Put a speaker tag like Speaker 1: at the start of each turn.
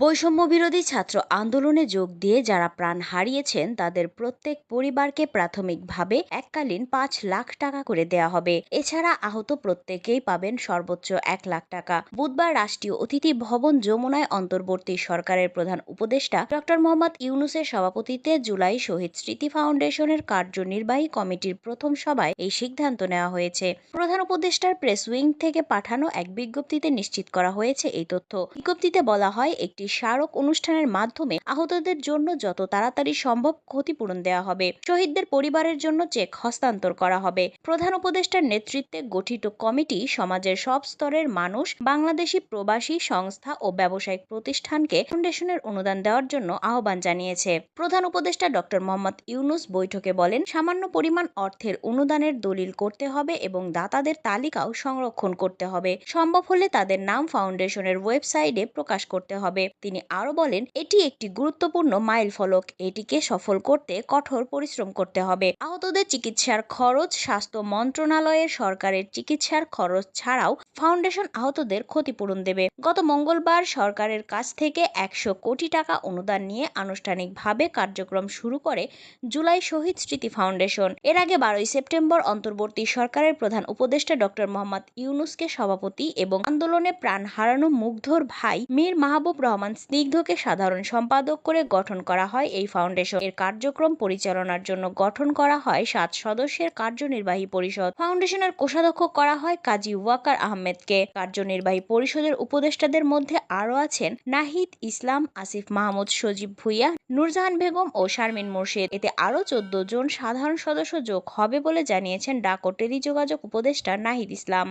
Speaker 1: বৈষম্য বিরোধী ছাত্র আন্দোলনে যোগ দিয়ে যারা প্রাণ হারিয়েছেন তাদের প্রত্যেক পরিবারকে প্রাথমিকভাবে এককালীন ৫ লাখ টাকা করে দেয়া হবে। এছাড়া আহত প্রত্যেকেই পাবেন সর্বোচ্চ ১ লাখ টাকা। বুধবার রাষ্ট্রীয় অতিথি ভবন যমুনায় অন্তর্বর্তী সরকারের প্রধান উপদেষ্টা ডক্টর মোহাম্মদ ইউনূসের সভাপতিত্বে জুলাই শহীদ স্মৃতি ফাউন্ডেশনের কার্যনির্বাহী কমিটির প্রথম সভায় এই সিদ্ধান্ত নেওয়া হয়েছে। প্রধান উপদেষ্টার প্রেস উইং থেকে পাঠানো এক বিজ্ঞপ্তিতে নিশ্চিত করা হয়েছে এই তথ্য। বিজ্ঞপ্তিতে বলা হয়, একটি স্মারক অনুষ্ঠানের মাধ্যমে আহতদের জন্য যত তাড়াতাড়ি সম্ভব ক্ষতিপূরণ দেওয়া হবে। শহীদদের পরিবারের জন্য চেক হস্তান্তর করা হবে। প্রধান উপদেষ্টার নেতৃত্বে গঠিত কমিটি সমাজের সব স্তরের মানুষ, বাংলাদেশি প্রবাসী সংস্থা ও ব্যবসায়িক প্রতিষ্ঠানকে ফাউন্ডেশনের অনুদান দেওয়ার জন্য আহ্বান জানিয়েছে। প্রধান উপদেষ্টা ডক্টর মোহাম্মদ ইউনূস বৈঠকে বলেন, সামান্য পরিমাণ অর্থের অনুদানের দলিল করতে হবে এবং দাতাদের তালিকাও সংরক্ষণ করতে হবে। সম্ভব হলে তাদের নাম ফাউন্ডেশনের ওয়েবসাইটে প্রকাশ করতে হবে। তিনি আরো বলেন, এটি একটি গুরুত্বপূর্ণ মাইলফলক। এটিকে সফল করতে কঠোর পরিশ্রম করতে হবে। আহতদের চিকিৎসার খরচ স্বাস্থ্য মন্ত্রণালয়ের সরকারের চিকিৎসার খরচ ছাড়াও ফাউন্ডেশন আহতদের ক্ষতিপূরণ দেবে। গত মঙ্গলবার সরকারের কাছ থেকে ১০০ কোটি টাকা অনুদান নিয়ে আনুষ্ঠানিকভাবে কার্যক্রম শুরু করে জুলাই শহীদ স্মৃতি ফাউন্ডেশন। এর আগে ১২ই সেপ্টেম্বর অন্তর্বর্তী সরকারের প্রধান উপদেষ্টা ডক্টর মোহাম্মদ ইউনূসকে সভাপতি এবং আন্দোলনে প্রাণ হারানো মুগ্ধর ভাই মীর মাহবুব রহমান স্নিগ্ধকে সাধারণ সম্পাদক করে গঠন করা হয় এই ফাউন্ডেশন। এর কার্যক্রম পরিচালনার জন্য গঠন করা হয় ৭ সদস্যের কার্যনির্বাহী পরিষদ। ফাউন্ডেশনের কোষাধ্যক্ষ করা হয় কাজী ওয়াকার আহমেদকে। কার্যনির্বাহী পরিষদের উপদেষ্টাদের মধ্যে আরও আছেন নাহিদ ইসলাম, আসিফ মাহমুদ, সজীব ভুঁইয়া, নূরজাহান বেগম ও শারমিন মুর্শিদ। এতে আরও ১৪ জন সাধারণ সদস্য যোগ হবে বলে জানিয়েছেন ডাক ও টেলিযোগাযোগ উপদেষ্টা নাহিদ ইসলাম।